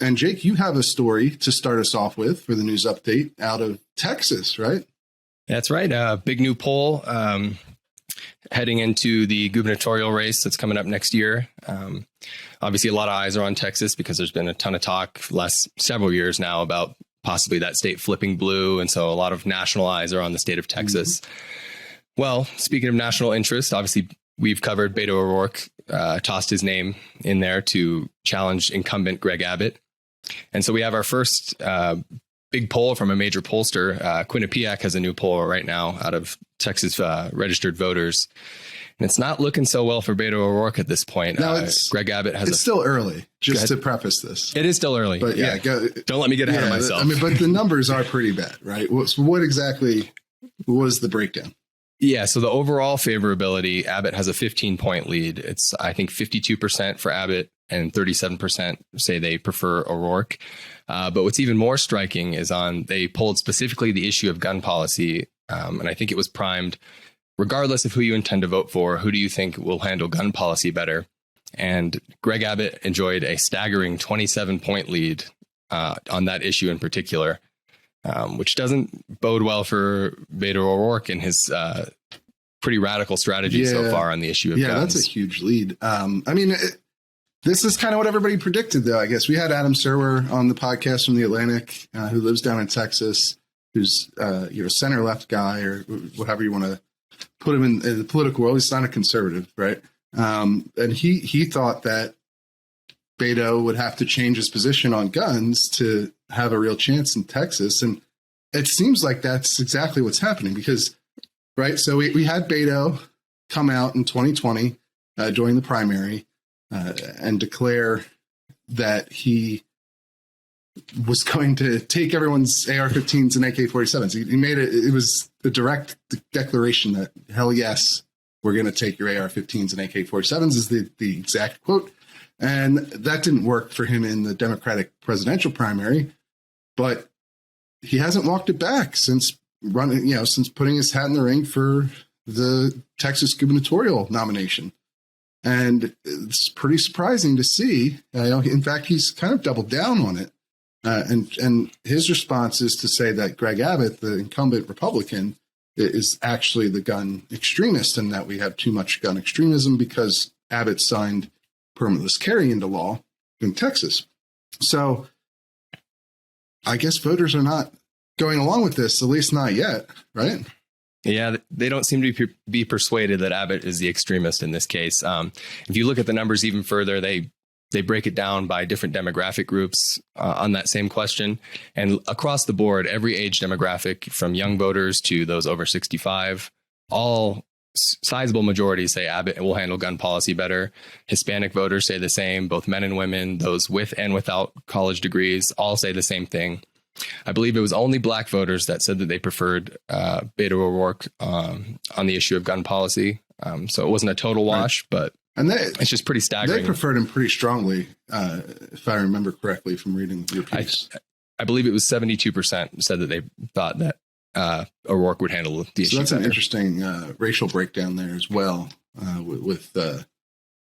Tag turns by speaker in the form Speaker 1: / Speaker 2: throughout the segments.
Speaker 1: And Jake, you have a story to start us off with for the news update out of Texas, right?
Speaker 2: That's right. Big new poll heading into the gubernatorial race that's coming up next year. Obviously, a lot of eyes are on Texas because there's been a ton of talk last several years now about possibly that state flipping blue. And so a lot of national eyes are on the state of Texas. Well, speaking of national interest, obviously, we've covered Beto O'Rourke, tossed his name in there to challenge incumbent Greg Abbott. And so we have our first big poll from a major pollster. Quinnipiac has a new poll right now out of Texas registered voters. And it's not looking so well for Beto O'Rourke at this point.
Speaker 1: No,
Speaker 2: Greg Abbott has
Speaker 1: it's still early, just to preface this.
Speaker 2: It is still early.
Speaker 1: But
Speaker 2: don't let me get ahead of myself.
Speaker 1: But the numbers are pretty bad, right? So what exactly was the breakdown?
Speaker 2: Yeah, so the overall favorability, Abbott has a 15-point lead. It's, I think, 52% for Abbott and 37% say they prefer O'Rourke. But what's even more striking is they polled specifically the issue of gun policy. And I think it was primed, regardless of who you intend to vote for, who do you think will handle gun policy better? And Greg Abbott enjoyed a staggering 27-point lead on that issue in particular. Which doesn't bode well for Beto O'Rourke and his pretty radical strategy so far on the issue of guns.
Speaker 1: Yeah, that's a huge lead. This is kind of what everybody predicted, though. I guess we had Adam Serwer on the podcast from The Atlantic, who lives down in Texas, who's a center-left guy or whatever you want to put him in the political world. He's not a conservative, right? And he thought that Beto would have to change his position on guns to have a real chance in Texas. And it seems like that's exactly what's happening because, right, so we had Beto come out in 2020 during the primary and declare that he was going to take everyone's AR-15s and AK-47s. He made it was a direct declaration that, hell yes, we're going to take your AR-15s and AK-47s is the exact quote. And that didn't work for him in the Democratic presidential primary, but he hasn't walked it back since putting his hat in the ring for the Texas gubernatorial nomination. And it's pretty surprising to see. In fact, he's kind of doubled down on it. And his response is to say that Greg Abbott, the incumbent Republican, is actually the gun extremist and that we have too much gun extremism because Abbott signed permitless carry into law in Texas. So I guess voters are not going along with this, at least not yet, right?
Speaker 2: Yeah, they don't seem to be persuaded that Abbott is the extremist in this case. If you look at the numbers even further, they break it down by different demographic groups on that same question. And across the board, every age demographic from young voters to those over 65, all sizable majorities say Abbott will handle gun policy better. Hispanic voters say the same, both men and women, those with and without college degrees, all say the same thing. I believe it was only black voters that said that they preferred Beto O'Rourke on the issue of gun policy. So it wasn't a total wash, but it's just pretty staggering.
Speaker 1: They preferred him pretty strongly, if I remember correctly from reading your piece.
Speaker 2: I believe it was 72% said that they thought that O'Rourke would handle the issue.
Speaker 1: So that's
Speaker 2: better.
Speaker 1: An interesting racial breakdown there as well, with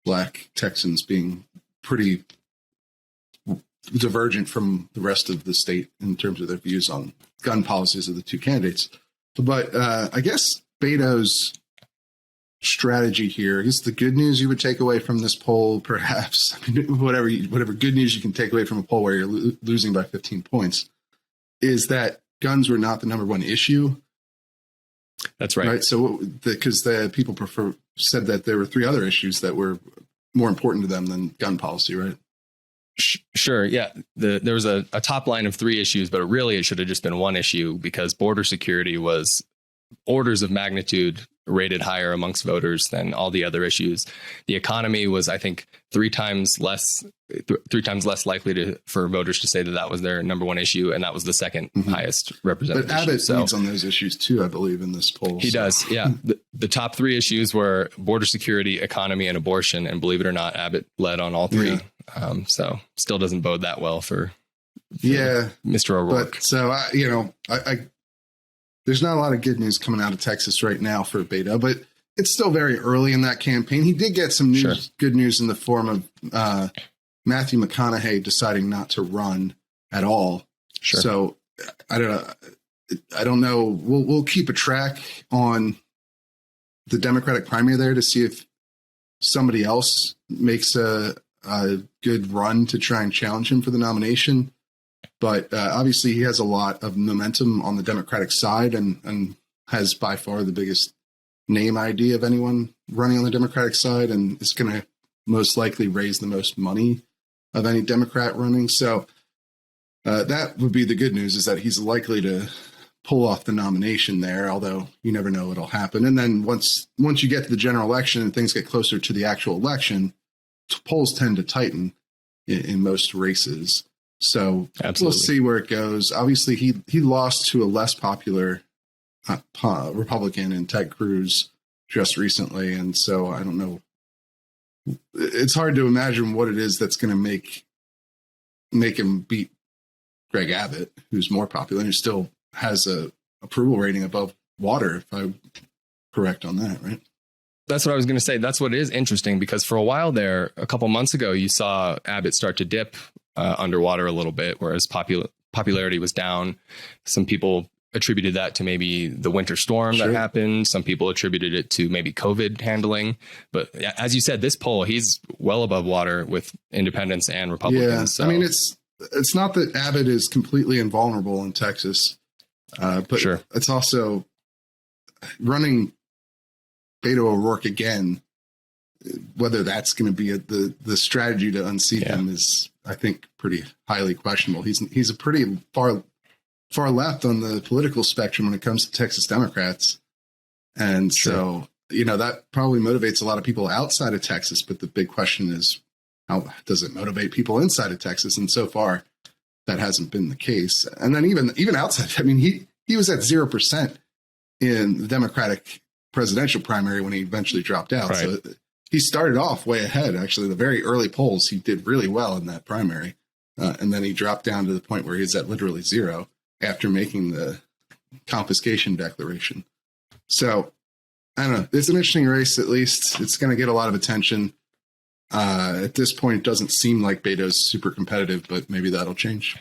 Speaker 1: black Texans being pretty divergent from the rest of the state in terms of their views on gun policies of the two candidates. But I guess Beto's strategy here, I guess the good news you would take away from this poll, perhaps, I mean, whatever good news you can take away from a poll where you're losing by 15 points, is that guns were not the number one issue.
Speaker 2: That's right.
Speaker 1: Right. So because the people said that there were three other issues that were more important to them than gun policy, right?
Speaker 2: Sure. Yeah. There was a top line of three issues, but really it should have just been one issue because border security was orders of magnitude rated higher amongst voters than all the other issues. The economy was, I think, three times less likely for voters to say that was their number one issue, and that was the second highest represented.
Speaker 1: But Abbott leads on those issues too, I believe, in this poll.
Speaker 2: He does, yeah. The top three issues were border security, economy, and abortion, and believe it or not, Abbott led on all three. Yeah. So still doesn't bode that well for Mr. O'Rourke.
Speaker 1: But so I there's not a lot of good news coming out of Texas right now for Beto, but it's still very early in that campaign. He did get some good news in the form of Matthew McConaughey deciding not to run at all.
Speaker 2: Sure.
Speaker 1: So I don't know. We'll keep a track on the Democratic primary there to see if somebody else makes a good run to try and challenge him for the nomination. But obviously he has a lot of momentum on the Democratic side and has by far the biggest name ID of anyone running on the Democratic side, and is going to most likely raise the most money of any Democrat running. So that would be the good news, is that he's likely to pull off the nomination there, although you never know what'll happen. And then once you get to the general election and things get closer to the actual election, polls tend to tighten in most races. So
Speaker 2: Absolutely.
Speaker 1: We'll see where it goes. Obviously, he lost to a less popular Republican in Ted Cruz just recently. And so I don't know. It's hard to imagine what it is that's going to make him beat Greg Abbott, who's more popular and who still has a approval rating above water, if I'm correct on that, right?
Speaker 2: That's what I was going to say. That's what is interesting, because for a while there, a couple months ago, you saw Abbott start to dip underwater a little bit, whereas popularity was down. Some people attributed that to maybe the winter storm that happened. Some people attributed it to maybe COVID handling. But as you said, this poll, he's well above water with independents and Republicans.
Speaker 1: Yeah,
Speaker 2: So.
Speaker 1: I mean, it's not that Abbott is completely invulnerable in Texas, but it's also running Beto O'Rourke again. Whether that's going to be the strategy to unseat him is, I think, pretty highly questionable. He's a pretty far left on the political spectrum when it comes to Texas Democrats. And so, that probably motivates a lot of people outside of Texas. But the big question is, how does it motivate people inside of Texas? And so far, that hasn't been the case. And then even outside, I mean, he was at 0% in the Democratic presidential primary when he eventually dropped out.
Speaker 2: Right.
Speaker 1: So he started off way ahead. Actually, the very early polls, he did really well in that primary. And then he dropped down to the point where he's at literally 0 after making the confiscation declaration. So I don't know. It's an interesting race, at least. It's going to get a lot of attention. At this point, it doesn't seem like Beto's super competitive, but maybe that'll change.